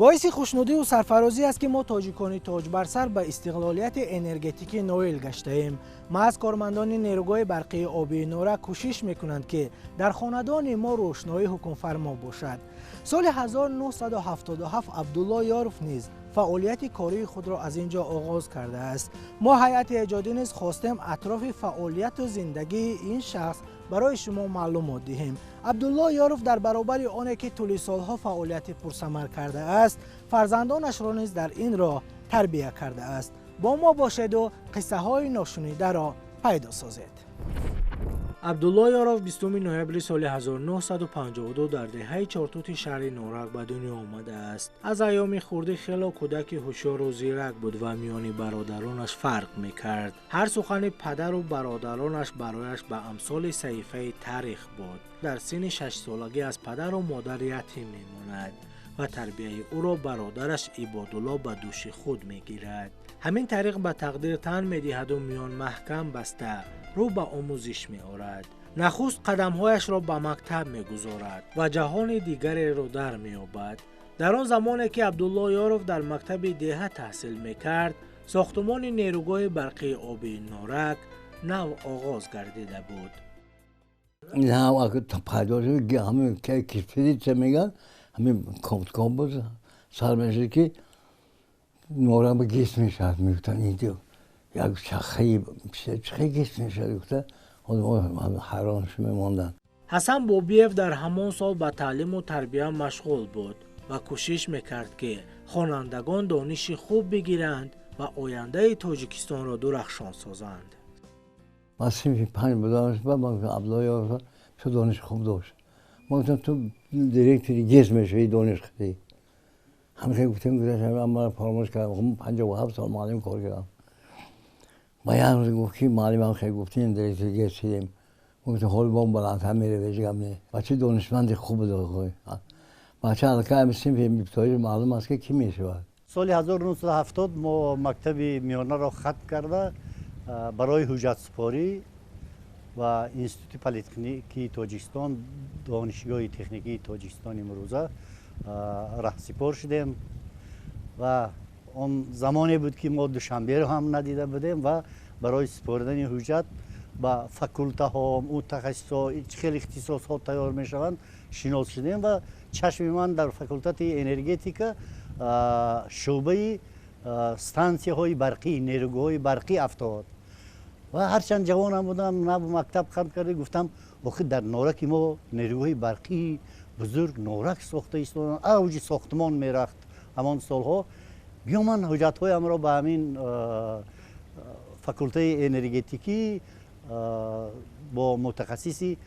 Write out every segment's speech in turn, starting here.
باعث خوشنودی و سرفرازی است که ما تاجیکان تاج بر سر به استقلالیت انرژتیکی نوئل گشته ایم. محض کارمندان نیروگاه برقی آبی نورک کوشش میکنند که در خاندان ما روشنایی حکم فرما باشد. سال 1977 عبدالله یاروف نیز فعالیت کاری خود را از اینجا آغاز کرده است. ما هیئت ایجادی نیز خواستیم اطراف فعالیت و زندگی این شخص برای شما معلومات دهیم. عبدالله یاروف در برابر آنکه که طول سالها فعالیت پرثمر کرده است، فرزندانش را نیز در این راه تربیت کرده است. با ما باشید و قصه های ناشنیده را پیدا سازید. عبدالله یاروف 20 نوامبر سال 1952 در دهه چارتوت شهر نورک به دنیا آمده است. از ایام خردی خیلی کودک هوشیار و زیرک بود و میان برادرانش فرق میکرد. هر سخن پدر و برادرانش برایش به امثال صحیفه تاریخ بود. در سن 6 سالگی از پدر و مادر یتیم میماند و تربیت او را برادرش عبادالله به دوش خود میگیرد. همین طریق به تقدیر تن میدهد و میان محکم بسته رو به آموزش می آورد. نخست قدمهایش را به مکتب می گذارد و جهان دیگری را در می یابد. در آن زمانی که عبدالله یاروف در مکتب دیه تحصیل می کرد، ساختمان نیروگاه برقی آبی نورک نو آغاز گردیده بود. این هم پردازه همین که کشفیدید چه میگن همین کام بود سرمشه که نورک به گیس میشد میگفتن اینجا یک چخی گیس میشد گفته حیرانش میماندن. حسن بابیف در همان سال به تعلیم و تربیت مشغول بود و کوشش میکرد که خوانندگان دانش خوب بگیرند و آینده تاجیکستان را درخشان سازند. من 35 بودم و من عبدالله یاروف تو دانش خوب داشت. من گفتم تو دیرکتری گیس میشوی دانش خیلی. همه گفتم گذاشتم من فراموش کردم. 57 سال معلم کار کردم. ما یه روز گفت که معلم خیلی گفتیم دیرکتر گیس شدیم. گفتم حال با بلندتر میره بجگم نه. بچه دانشمند خوب داره. بچه الکه همیستیم که میبتایی معلوم است که کی میشود. سال 1970 ما مکتب میانه را ختم کرده برای حجت سپاری و انستیتوت پلیتکنیکی تاجیکستان دانشگاه تکنیکی تاجیکستان امروزه رهسپار شدیم و اون زمانی بود که ما دوشنبه رو هم ندیده بودیم و برای سپردن حجت با فاکولته ها متخصص ها خیلی اختصاص ها تیار می شوند شناس شدیم و چشم من در فاکولته انرژتیکا شعبه ستانسی های برقی نیروگاه های برقی افتاد و هرچند جوانم بودم نه مکتب ختم کرده گفتم آخه در نورک ما نیروگاه برقی بزرگ نورک ساخته است اوج ساختمان میرفت همان سالها بیا من حجت هایم را به همین فاکولته انرژتیکی با متخصصی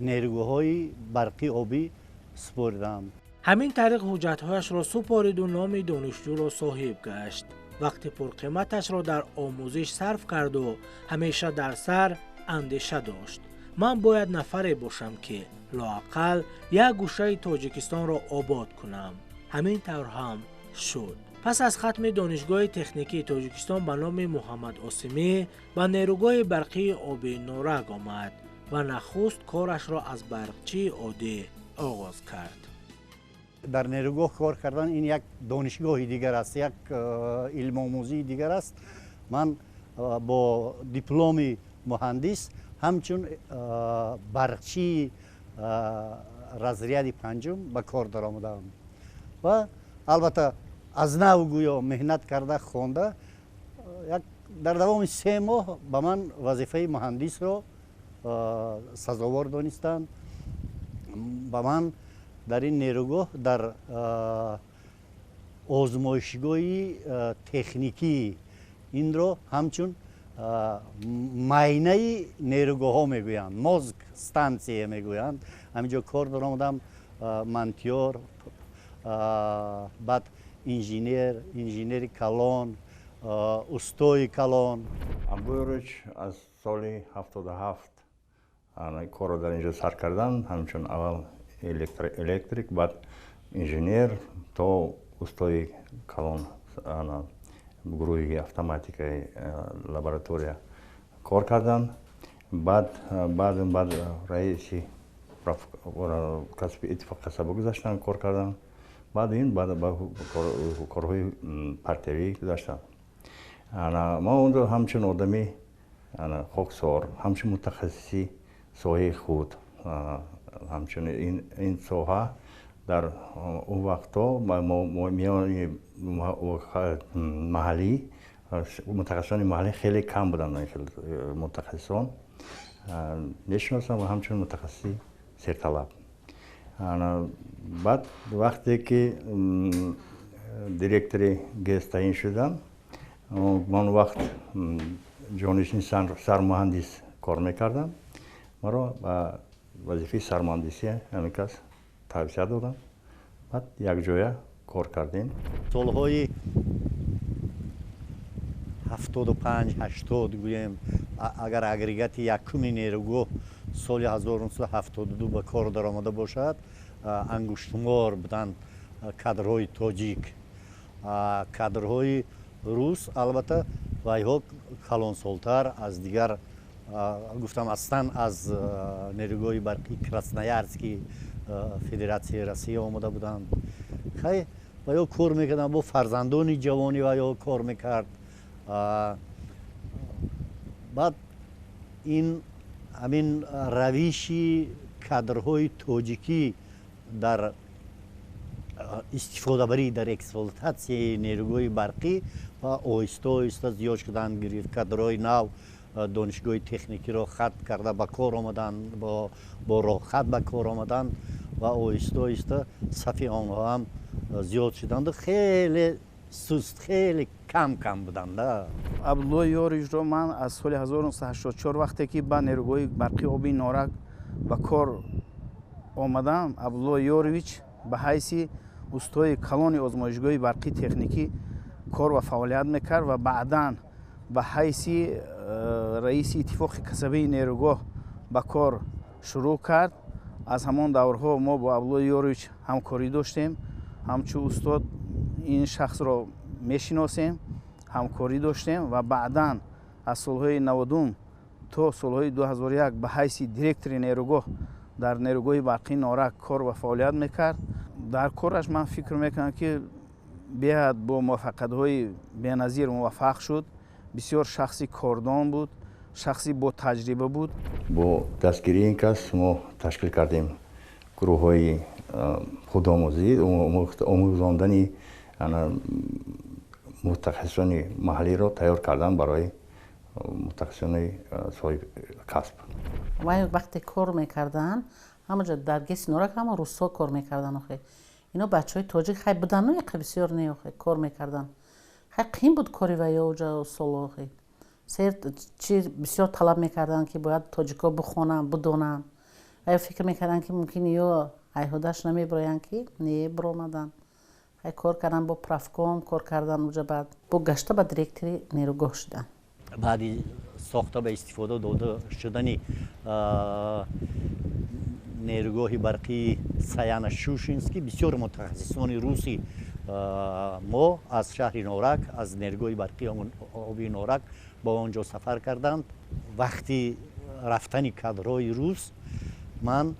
نیروگاه های برقی آبی سپردم. همین طریق حجتهایش را سپارید و نام دانشجو را صاحب گشت. وقتی پرقیمتش را در آموزش صرف کرد و همیشه در سر اندیشه داشت. من باید نفری باشم که لااقل یک گوشه تاجیکستان را آباد کنم. همین طور هم شد. پس از ختم دانشگاه تکنیکی تاجیکستان به نام محمد آسمی به نیروگاه برقی آبی نورک آمد و نخست کارش را از برقچی عادی آغاز کرد. در نیروگاه کار کردن این یک دانشگاه دیگر است، یک علم آموزی دیگر است. من با دیپلم مهندس همچون برقچی رزریه پنجم به کار درآمدم و البته از نو گویا مهنت کرده خوانده در دوام 3 ماه به من وظیفه مهندس را سزاوار دانستند. به من در این نیروگاه در آزمایشگاه تکنیکی این را همچون معاینه نیروگاه ها میگویند، مازگ ستانسیه میگویند. همینجا کار درآمدم، منتیور، بعد انجینیر کلان، استوی کلان. امروز از سال 77 کار را در اینجا سر کردم. همچون اول الکتریک بعد انجینیر تا استوی کلان گروه اتوماتیک لابراتوریا کار کردم. بعد رئیسی کسب اتفاق قصبه گذاشتم کار کردم. بعد این بعد با کارهای پرتوی داشتم. ما اونجا همچون آدمی خاکسار همچون متخصصی ساحه خود همچون این ساحه در اون وقتا میان محلی متخصصان محلی خیلی کم بودن. متخصصان نشناسم و همچون متخصصی سرطلب. بعد وقتی که دیرکتوری گیس تعیین شدم من وقت جانشین سرمهندس کار میکردم. مرا با وظیفه سرمهندسی همین کس توصیه دادم. بعد یک جای کار کردیم. سالهای 75-80 گویم اگر اگریگات یکمی نیروگاه سال 1972 به کار در آمده باشد انگشتمار بودند کادرهای تاجیک. کادرهای روس البته وایها کلانسالتر از دیگر گفتم اصلا از نیروگاه برقی کراسنایارسکی فدراسیون روسیه آمده بودند. خیلی وایها کار میکردند با فرزندان جوانی وایها کار میکرد. بعد این همین روشی کادرهای تاجیکی در استفاده بری در اکسپلواتاسی نیروگاه برقی و آهسته آهسته زیاد شدن گرفت. کادرهای نو دانشگاه تکنیکی را ختم کرده به کار آمدن، با راه خط به کار آمدن و آهسته آهسته صف آنها هم زیاد شدند. خیلی سست، خیلی کم بودند. عبدالله یاریش را من از سال 1984 وقتی که به نیروگاه برقی آبی نارک به کار آمدم، عبدالله یارویچ به حیث استاد کلان آزمایشگاه برقی تکنیکی کار و فعالیت میکرد و بعداً به حیث رئیس اتفاق کسبی نیروگاه به کار شروع کرد. از همان دورها ما با عبدالله یارویچ همکاری داشتیم. همچون استاد این شخص را میشناسیم، همکاری داشتیم و بعداً از سالهای 90 تا سالهای 2001 به حیث دیرکتور نیروگاه در نیروگاه برقی نارک کار و فعالیت میکرد. در کارش من فکر میکنم که بیاد با موفقیت‌های بی‌نظیر موفق شد. بسیار شخصی کاردان بود، شخصی با تجربه بود. با دستگیری این کس ما تشکیل کردیم گروه‌های خودآموزی، آموزاندن متخصصان محلی را تیار کردن برای متخصصان صاحب کسب. وقتی کار میکردن همونجا در گیس نارک هم روسا کار میکردن. اینا بچهای تاجیک خیلی بودن، نه بسیار نه کار میکردن. خیلی قیم بود کاری و یا اوجا سال چی بسیار طلب میکردن که باید تاجیکا بخونن بدونن. آیا فکر میکردن که ممکن یا ایهودش نمیبراین که نه برآمدن. خیلی کار کردن با پرافکام کار کردن. اوجا بعد با گشته به دیرکتوری نیروگاه شدن. بعدی ساخته به استفاده داده شدنی نیروگاه برقی سیان شوشینسکی بسیار متخصصان روسی ما از شهر نارک از نیروگاه برقی آبی نارک با آنجا سفر کردند. وقتی رفتن کادرهای روس من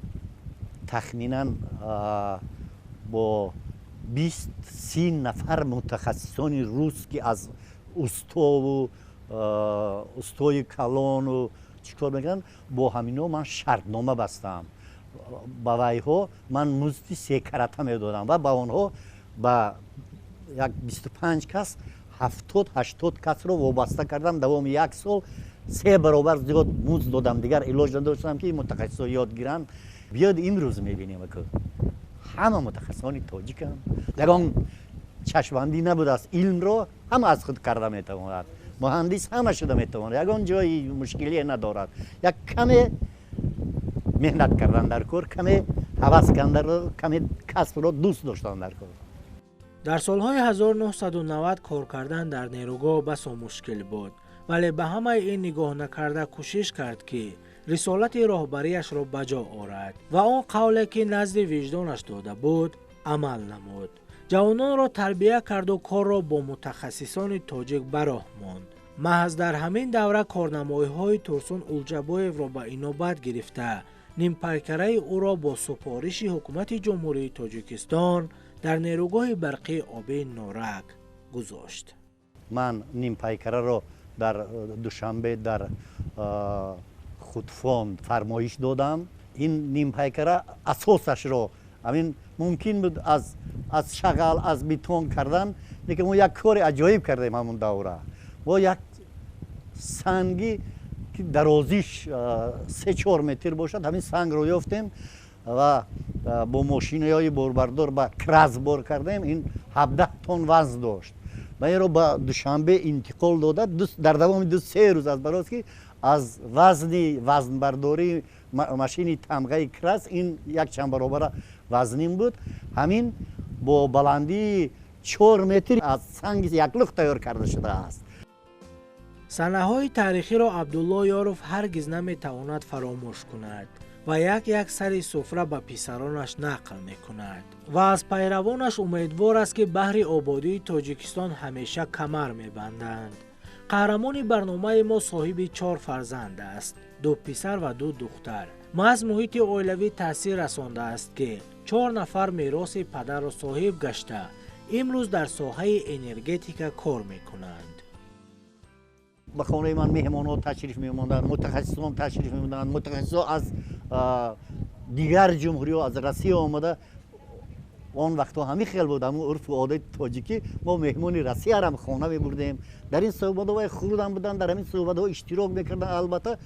تخمینا با 20-30 نفر متخصصان روس که از استوی کلان و چیکار میکنن با همینا من شرطنامه بستم. با وایها من مزد 3 کرته میدادم و با آنها با یک 25 کس 70-80 کس رو وابسته کردم. دوام 1 سال 3 برابر زیاد مزد دادم. دیگر علاج نداشتم که متخصصا یاد گیرن. بیاد امروز میبینیم که همه متخصصان تاجیک هم یگان چشمبندی نبود است. علم رو هم از خود کرده میتواند. مهندس همه شده میتواند. یگان جایی مشکلی ندارد. یک کمی مهنت کردن در کار، کمی هوس کردن، کمی کسب را دوست داشتن در کار. در سالهای 1990 کار کردن در نیروگاه بسا مشکل بود، ولی به همه این نگاه نکرده کوشش کرد که رسالت راهبریش را بجا آورد و آن قولی که نزد وجدانش داده بود عمل نمود. جوانان را تربیت کرد و کار را با متخصصان تاجیک براه ماند. محض در همین دوره کارنمایی‌های ترسون اولجبایف را به اینوبت گرفته، نیم پیکره او را با سفارش حکومت جمهوری تاجیکستان در نیروگاه برقی آبی نورک گذاشت. من نیم پیکره رو در دوشنبه در خودفوند فرمایش دادم. این نیم پیکره اساسش رو همین ممکن بود از شغل از بیتون کردن، لیکن ما یک کار عجایب کردیم همون دوره. ما یک سنگی که درازیش 3-4 متر باشد همین سنگ رو یافتیم و با ماشین‌های باربردار با کرز بار کردیم. این 17 تن وزن داشت. من این رو با دوشنبه انتقال داده در دوام 2-3 روز از براز که از وزن برداری ماشین تمغه کرز این یک چند برابر وزنیم بود. همین با بلندی 4 متر از سنگ یک لخت تیار کرده شده است. صحنه‌های تاریخی را عبدالله یاروف هرگز نمی‌تواند فراموش کند و یک سری سفره به پسرانش نقل می‌کند و از پیروانش امیدوار است که بهر آبادی تاجیکستان همیشه کمر می‌بندند. قهرمان برنامه ما صاحب 4 فرزند است، 2 پسر و 2 دختر. محض محیط اولیوی تاثیر رسانده است که 4 نفر میراث پدر را صاحب گشته امروز در ساحه انرژتیک کار می‌کنند. به خانه من مهمان‌ها تشریف می‌آمدند، متخصصان تشریف می‌آمدند، متخصصان از دیگر جمهوری‌ها از روسیه آمده. آن وقتا همین خیلی بود، همون عرف و عادت تاجیکی ما مهمان روسیه را خانه می‌بردیم. در این صحبت‌های خودم بودن، در همین صحبت‌ها اشتراک می‌کردن. البته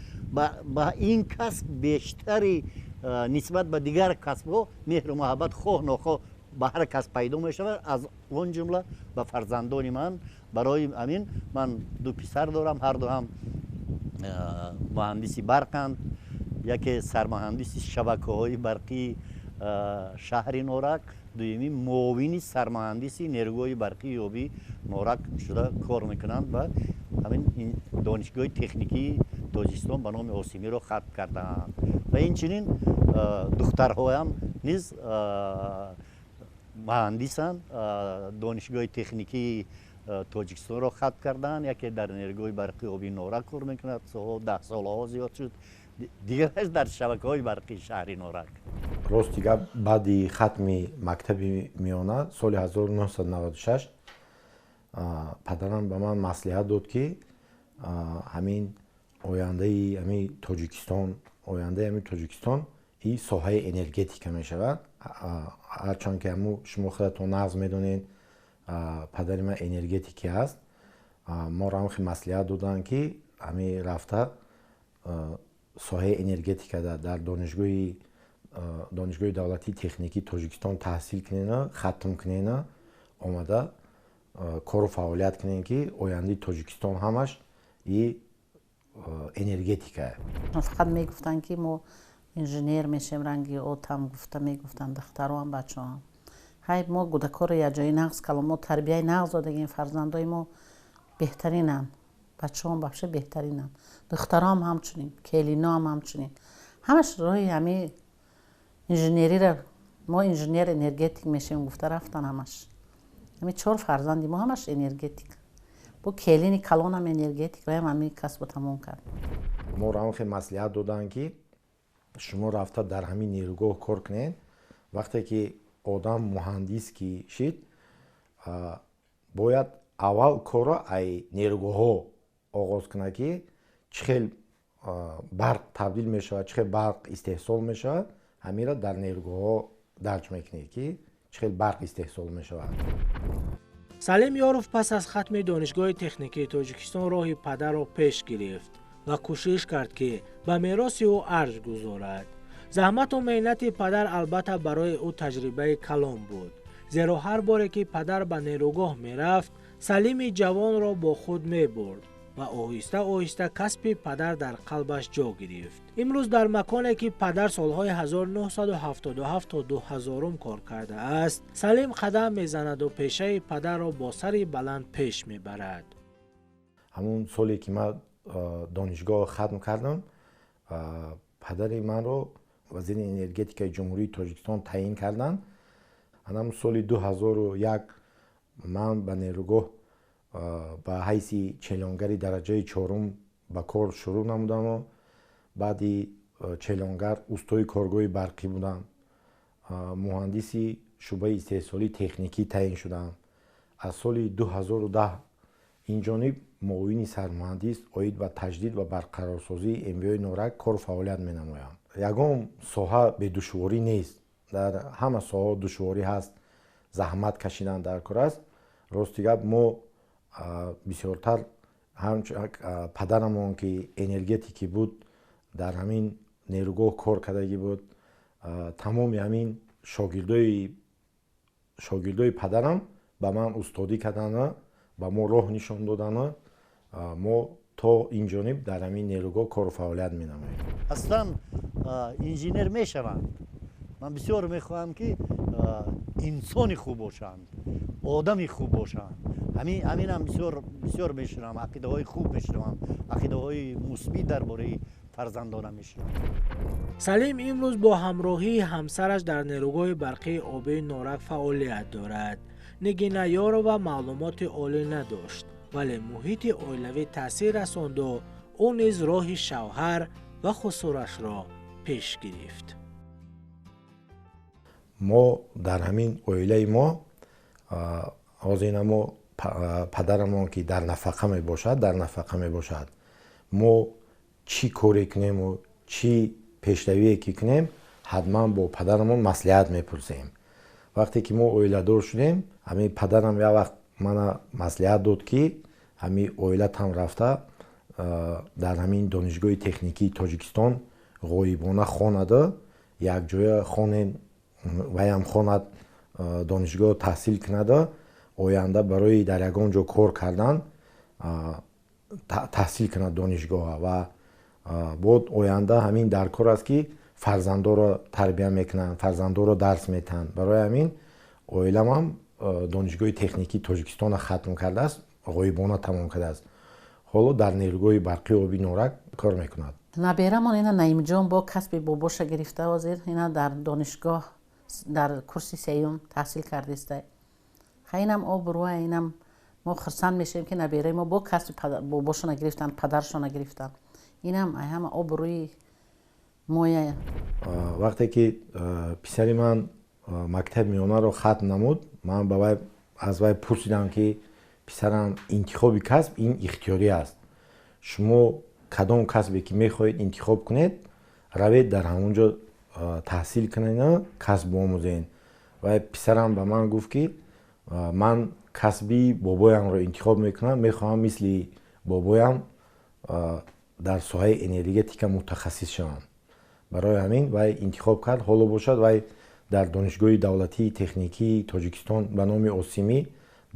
با این کسب بیشتری نسبت به دیگر کسب‌ها مهر و محبت خواه ناخواه به هر کس پیدا می‌شود. از اون جمله به فرزندان من برای امین من 2 پسر دارم، هر دو هم مهندسی برقند. یکی سرمهندس شبکه‌های برقی شهر نورک، دومی معاون سرمهندسی نیروگاه برقی آبی نورک شده کار میکنند و همین دانشگاه تکنیکی تاجیکستان به نام عاصمی را ختم کردند. و اینچنین دخترهایم نیز مهندسند، دانشگاه تکنیکی تاجیکستان را ختم کردن. یکی در نیروگاه برقی آبی نورک کار میکند، 10 سال ها زیاد شد، دیگرش در شبکه‌های برقی شهر نورک. راست دیگه بعد ختم مکتب میانه سال 1996 پدرم به من مصلحت داد که همین آینده همین تاجیکستان این ساحه انرژتیک می شود. هرچند که شما خودتون نظم میدونین پدر من انرژتیکی است. ما را هم مصلحت دادن که همین رفته ساحه انرژتیک در دانشگاه دولتی تکنیکی تاجیکستان تحصیل کنین، ختم کنین، آمده کار و فعالیت کنین که آینده تاجیکستان همش این انرژتیکه. فقط میگفتن که ما انجینیر میشیم، رنگی اوتم گفته میگفتن دخترها هم بچه هم. های ما گودکار یا جای نقص کلام ما تربیه نقص دادگیم، فرزندای ما بهترینن، بچه هم بخشه بهترینن، دخترها هم همچنین، کلینا هم همچنین. همش روی همین انجینیری را ما انجینیر انرژتیک میشیم گفته رفتن همش. همین 4 فرزندی ما همش انرژتیک. با کلینی کلان هم انرژتیک و همین کسب تمام کرد. ما را هم خیلی مصلحت دادن که شما رفته در همین نیروگاه کار کنین. وقتی که آدم مهندس کی شد باید اول کارا ای نیروگاه ها آغاز کنه که چخیل برق تبدیل میشه، چخیل برق استحصال میشه، همین را در نیروگاه ها درج میکنه که چخیل برق استحصال میشه. سلیم یاروف پس از ختم دانشگاه تکنیکی تاجیکستان راه پدر را پیش گرفت و کوشش کرد که به میراث او ارج گذارد. زحمت و محنت پدر البته برای او تجربه کلان بود، زیرا هر باری که پدر به نیروگاه می رفت سلیم جوان را با خود می برد و آهسته آهسته کسب پدر در قلبش جا گرفت. امروز در مکانی که پدر سالهای 1977 تا 2000 کار کرده است، سلیم قدم میزند و پیشه پدر را با سری بلند پیش میبرد. همون سالی که من دانشگاه ختم کردم، پدر من رو وزیر انرژتیک جمهوری تاجیکستان تعیین کردن. همون سال 2001 من به نیروگاه به حیث چیلانگری درجه 4 به کار شروع نمودم و بعدی چیلانگر اوستای کارگاه برقی بودم. مهندسی шуъбаи истеҳсолии техникӣ таъин шудам. аз соли 2010 инҷониб муовини сармуҳандис оид ба таҷдид ва барқарорсозии МВОи Норак кор фаъолият менамоям. ягон соҳа бедушворӣ нест. дар ҳама соҳаҳо душворӣ ҳаст, заҳмат кашидан дар кор аст. рости гап мо бисёртар падарамон ки энергетикӣ буд, дар ҳамин нерӯгоҳ кор кардагӣ буд. тамоми ҳамин шогирдои падарам ба ман устодӣ кардана, ба мо роҳ нишон додана. мо то инҷониб дар ҳамин нерӯгоҳ кору фаъолият менамоем. ҳастан инженер мешаванд. ман бисёр мехоҳам ки инсони хуб бошанд, одами хуб бошанд. ҳаминам бисёр мешунам, ақидаҳои хуб мешунам, ақидаҳои мусбит дар бораи фарзандонам мешунам. салим имрӯз бо ҳамроҳии ҳамсараш дар нерӯгоҳи барқии обии Норак фаъолият дорад. нигина ёрова маълумоти олӣ надошт, вале муҳити оилавӣ таъсир расонду ӯ низ роҳи шавҳар ва хусурашро пеш гирифт. мо дар ҳамин оилаи мо ҳозина мо падарамон ки дар нафақа мебошад, мо чӣ коре кунему, чӣ пештавие ки кунем, ҳатман бо падарамон маслиҳат мепурсем. вақте ки мо оиладор шудем, ҳамин падарам як вақт мана маслиҳат дод ки ҳамин оила там рафта дар ҳамин донишгоҳи техникии Тоҷикистон ғоибона хонада, якҷоя хонем, ваям хонад донишгоҳ таҳсил кунада, оянда барои дар ягон ҷо кор кардан таҳсил кунад донишгоҳа ва бод оянда ҳамин дар кор аст ки фарзандоро тарбия мекунанд, фарзандоро дарс метаҳанд. барои ҳамин оиламам донишгоҳи техникии Тоҷикистона хатм кардааст, ғоибона тамом кардааст. ҳоло дар нерӯгоҳи барқии обии Норак кор мекунад. наберамон ина Наимҷон бо касби бобоша гирифта ҳозир ина дар донишгоҳ дар курси сеюм таҳсил кардиста. инам обрӯа, инам мо хурсанд мешавем ки набераи мо бо касби бобошона гирифтанд, падаршона гирифтанд. инам ҳама обрӯи моя. вақте ки писари ман мактаби миёнаро хатм намуд, ман ба вай аз вай пурсидам ки писарам, интихоби касб ин ихтиёрӣ аст. шумо кадом касбе ки мехоҳед интихоб кунед, равед дар ҳамон ҷо таҳсил кунед, касб бомӯзед. вай писарам ба ман гуфт ки ман касби бобоямро интихоб мекунам, мехоҳам мисли бобоям дар соҳаи энергетика мутахассис шавам. барои ҳамин вай интихоб кард. ҳоло бошад вай дар донишгоҳи давлатии техникии Тоҷикистон ба номи Осимӣ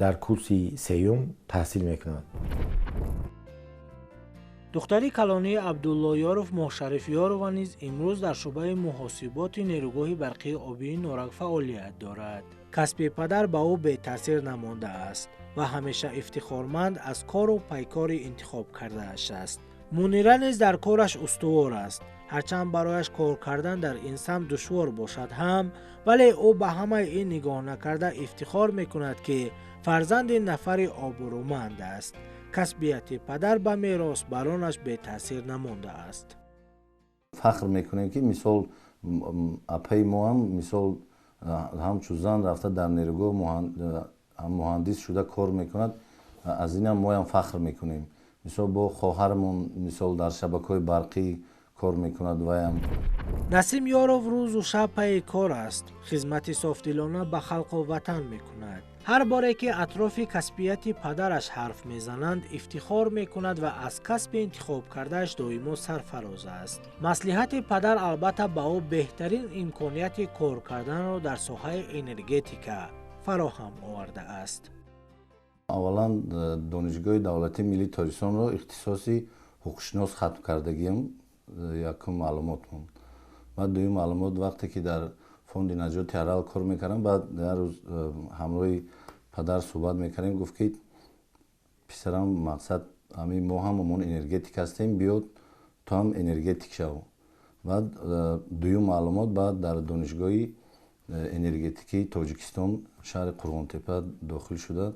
дар курси сеюм таҳсил мекунад. духтари калонии Абдуллоёров Моҳшарифёрова низ имрӯз дар шуъбаи муҳосиботи нерӯгоҳи барқии обии Норак фаъолият дорад. касби падар ба ӯ бетаъсир намондааст ва ҳамеша ифтихорманд аз кору пайкори интихоб кардааш аст. мунира низ дар кораш устувор аст. ҳарчанд барояш кор кардан дар ин самт душвор бошад ҳам, вале ӯ ба ҳамаи ин нигоҳ накарда ифтихор мекунад ки фарзанди нафари обрӯманд аст. касбияти падар ба меросбаронаш бетаъсир намондааст. фахр мекунем ки мисол апаи мо ҳам мисол ҳамчу зан рафта дар нерӯгоҳ муҳандис шуда кор мекунад. аз инам мо ҳам фахр мекунем. мисол бо хоҳармон мисол дар шабакаҳои барқӣ кор мекунад. ваям насим ёров рӯзу шаб пайи кор аст. хизмати софдилона ба халқу ватан мекунад. ҳар боре ки атрофи касбияти падараш ҳарф мезананд, ифтихор мекунад ва аз касби интихоб кардааш доимо сарфароз аст. маслиҳати падар албатта ба ӯ беҳтарин имконияти кор карданро дар соҳаи энергетика фароҳам овардааст. аввалан донишгоҳи давлатии миллии Тоҷикистонро ихтисоси ҳуқуқшинос хатм кардагиам. якум маълумот монд. баъд дуюм маълумот, вақте ки дар фонди наҷоти арал кор мекардам, баъд як рӯз ҳамроҳи падар суҳбат мекардем, гуфт ки писарам, мақсад ҳамин мо ҳам ҳамон энергетик ҳастем, биёд то ҳам энергетик шав. баъд дуюм маълумот, баъд дар донишгоҳи энергетикии Тоҷикистон шаҳри Қурғонтепа дохил шуда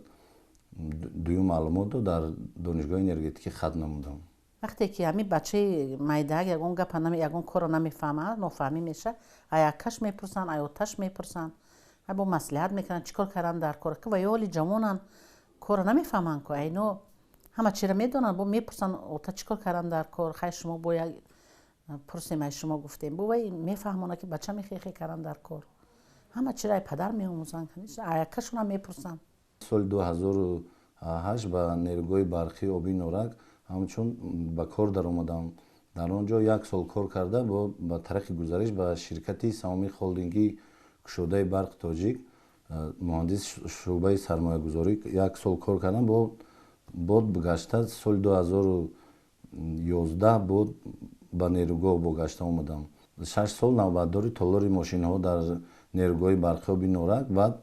дуюм маълумотро дар донишгоҳи энергетикӣ хатм намудам. вақте ки ҳамин бачаи майдаак ягон гапа ягон корро намефаҳмад, нофаҳмӣ меша, ай акаш мепурсанд, ай оташ мепурсанд. با مصلحت میکنن چیکار کردن در کار که و یا حالی جوانن کار نمیفهمن که اینو همه چی را میدونن با میپرسن تا چیکار کردن در کار خیلی شما باید پرسیم شما گفتیم با میفهمونه که بچه میخیخی کردن در کار همه چی را پدر میآموزن آیکشون هم میپرسن. سال 2008 با نیروگاه برقی آبی نورک همچون به کار در اومدم. در آنجا یک سال کار کرده با طریق گزارش به شرکتی سامی هولدینگی کشوده برق تاجیک مهندس شعبه سرمایه گذاری یک سال کار کردم. بود بگشته سال 2011 بود به نیروگاه بگشته اومدم. 6 سال نوبتداری تالاری ماشین ها در نیروگاه برقی آبی نورک بعد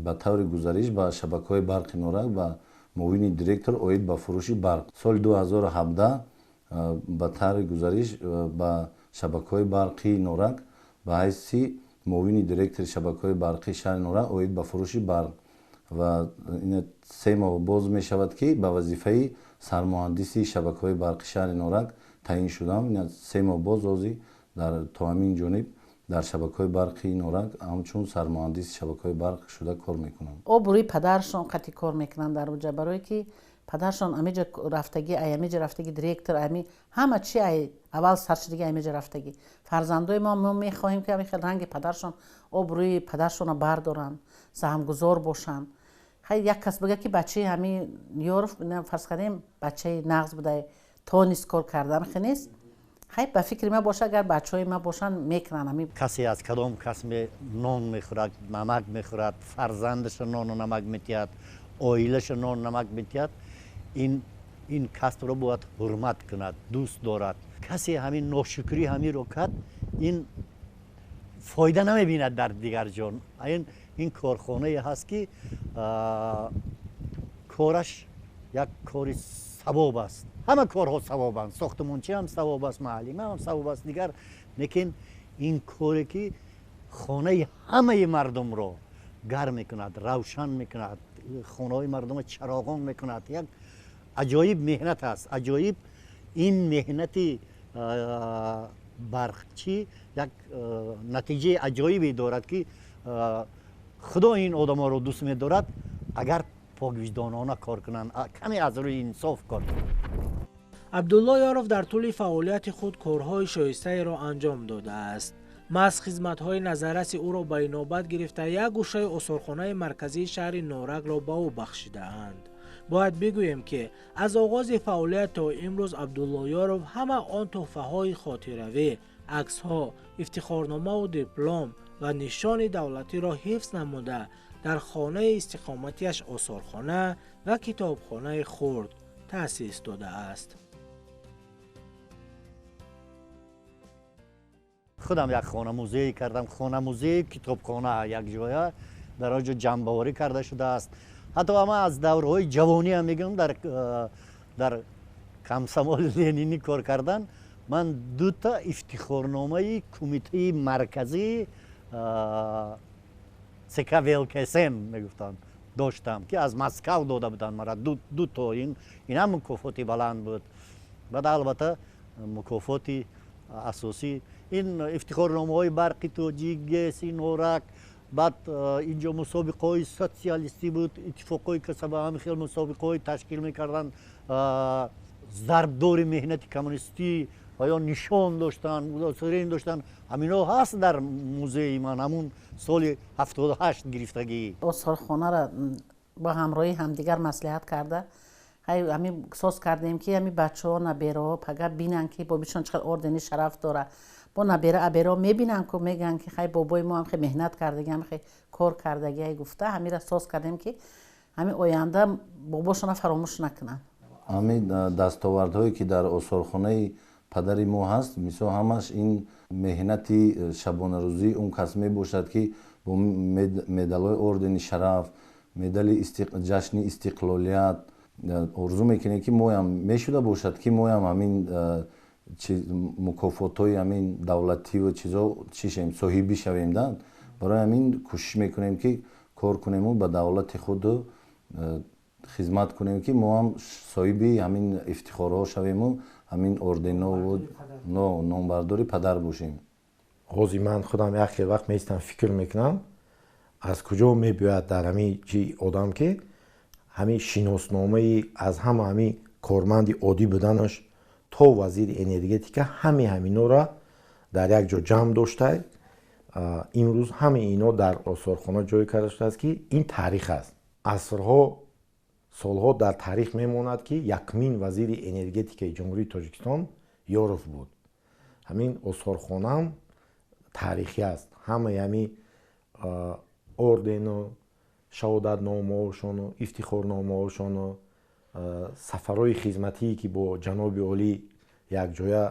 به طور گزارش به شبکه‌های برق نورک و معاون دیرکتور اوید به فروش برق. سال 2017 به طور گزارش به شبکه‌های برقی نورک به حیث معاون دیرکتور شبکه‌های برقی شهر نورک اوید به فروش برق و این 3 ماه باز می شود که به وظیفه سرمهندسی شبکه‌های برقی شهر نورک تعیین شدم. این 3 ماه باز روزی در همین جانب در شبکه‌های برقی نورک همچون سرمهندس شبکه‌های برق شده کار میکنم. او بروی پدرشون قطعی کار میکنن در اونجا برای که پدرشون امیجا رفتگی امیجا رفتگی دیرکتور امی همه چی اول سرشدگی امیجا رفتگی فرزندای ما میخواهیم که خیلی رنگ پدرشون او بروی پدرشون بردارن سهمگزار باشن. خیلی یک کس بگه که بچه همین یورف فرض کنیم بچه نغز بوده تو نیست کار کردن خنیست خیلی به فکر ما باشه اگر بچهای ما باشن میکنن. کسی از کدام کس نان میخورد نمک میخورد فرزندش نان و نمک میتید اویلش نان نمک میتید این کس رو باید حرمت کند دوست دارد. کسی همین ناشکری همین رو کرد این فایده نمیبیند در دیگر جان. این کارخانه هست که کارش یک کاری ثواب است. همه کارها ثوابند. ساختمانچی هم ثواب است، معلم هم ثواب است دیگر. لیکن این کاری که خانه همه مردم رو گرم میکند، روشن میکند، خانه های مردم چراغان میکند. یک عجایب مهنت است. عجایب این مهنت برقچی یک نتیجه عجایبی دارد که خدا این آدم ها رو دوست می‌دارد اگر پاک وجدانانه کار کنند، کمی از روی انصاف کار کنند. عبدالله یاروف در طول فعالیت خود کارهای شایسته را انجام داده است. محض خدمت‌های نظررس او را به نوبت گرفته یک گوشه استخوان‌های مرکزی شهر نورک را به او بخشیده‌اند. باید بگوییم که از آغاز فعالیت تا امروز عبدالله یاروف همه آن تحفه‌های خاطروی، عکس‌ها، افتخارنامه و دیپلم و نشان دولتی را حفظ نموده در خانه استقامتیش آثارخانه و کتابخانه خرد تأسیس داده است. خودم یک خانه موزه کردم. خانه موزه کتابخانه یک جای در آنجا جمع‌آوری کرده شده است. حتی اما از دورهای جوانی هم میگم در کمسمال لنینی کار کردن من 2 تا افتخارنامه کمیته مرکزی سکه ویلکسم میگفتن داشتم که از مسکو داده بودن مرا. 2 تا این هم مکافاتی بلند بود. بعد البته مکافاتی اساسی این افتخارنامه های برقی توجیک گس نورک. بعد اینجا مسابقه های سوسیالیستی بود. اتفاقای کسب هم خیلی مسابقه های تشکیل میکردن. ضربدار مهنت کمونیستی و یا نشان داشتن مدرسین داشتن. همینا هست در موزه من همون سال 78 گرفتگی. آثارخانه را با همراهی همدیگر مصلحت کرده همین احساس کردیم که همین بچه‌ها نبیره‌ها پگه بینن که بابیشون چقدر اردنی شرف داره. با نبیره میبینن که میگن که خیلی بابای ما هم خیلی مهنت کردگی هم خیلی کار کردگی گفته. همین را احساس کردیم که همین آینده باباشون فراموش نکنن. همین دستاوردهایی که در آثارخانه پدر ما هست مثلا همش این مهنتی شبانه روزی اون کس می باشد که با مدال‌های اردن شرف، مدال جشن استقلالیت آرزو میکنه که ما هم میشده باشد که ما هم همین مکافات‌های همین دولتی و چیزا چی صاحبی شویم. برای همین کوشش میکنیم که کار کنیم و به دولت خود خدمت کنیم که ما هم صاحبی همین افتخارها شویم و همین اردنا و نامبرداری پدر باشیم. غازی من خودم یک خیلی وقت میستم فکر میکنم از کجا میباید در همین چی آدم که همین شناسنامه از همین کارمند عادی بودنش تا وزیر انرژتیکا همینا را در یک جا جمع داشته. امروز همه اینا در آثارخانه جای کرده شده است که این تاریخ است. عصرها سالها در تاریخ میماند که یکمین وزیر انرژتیکای جمهوری تاجیکستان یاروف بود. همین آثارخانه هم تاریخی است. همه همین اوردن و شهادتنامه‌هاشون و افتخارنامه‌هاشون و سفرهای خدمتی که با جناب عالی یک جای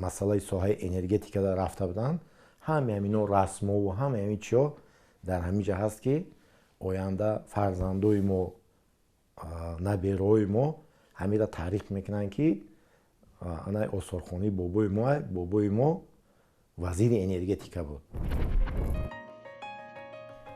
مسئله ساحه انرژتیکا در رفته بودن، همه همینا رسم‌ها و همه همین چیا در همینجا هست که آینده فرزندای ما، نبیرهای ما همین را تعریف میکنن که انا آثارخانه بابای ما وزیر انرژتیکا بود.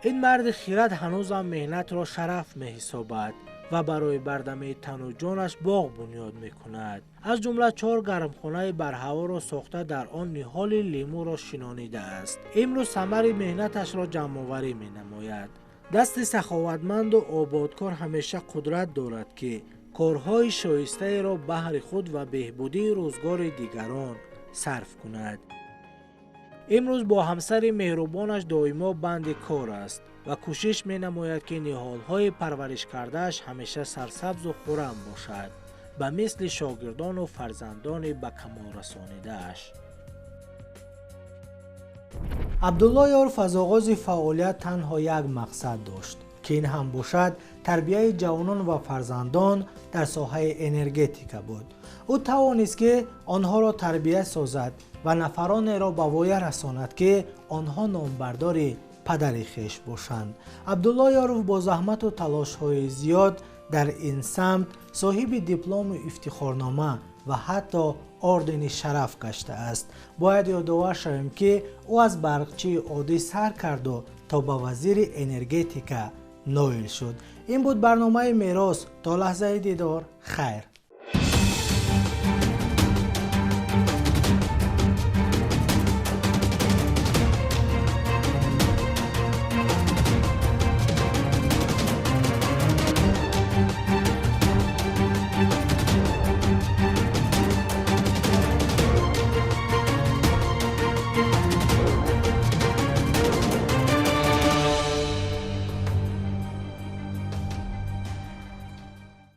این مرد خیرت هنوز هم مهنت را شرف می حسابد و برای بردمه تن و جانش باغ بنیاد می کند. از جمله 4 گرمخانه بر هوا را ساخته در آن نهال لیمو را شنانیده است. امروز ثمر مهنتش را جمع آوری می نماید. دست سخاوتمند و آبادکار همیشه قدرت دارد که کارهای شایسته را بهر خود و بهبودی روزگار دیگران صرف کند. امروز با همسر مهربانش دائما بند کار است و کوشش می نماید که نهالهای پرورش کردهش همیشه سرسبز و خرم باشد، به مثل شاگردان و فرزندان به کمال رسانیده‌اش. عبدالله یاروف از آغاز فعالیت تنها یک مقصد داشت که این هم باشد تربیت جوانان و فرزندان در ساحه انرژتیکا بود. او توانست که آنها را تربیت سازد و نفران را به وای رساند که آنها نامبردار پدر خویش باشند. عبدالله یاروف با زحمت و تلاش های زیاد در این سمت صاحب دیپلم و افتخارنامه و حتی اردن شرف گشته است. باید یادآور شویم که او از برقچی عادی سر کرد و تا به وزیر انرژتیکا نایل شد. این بود برنامه میراث. تا لحظه دیدار خیر.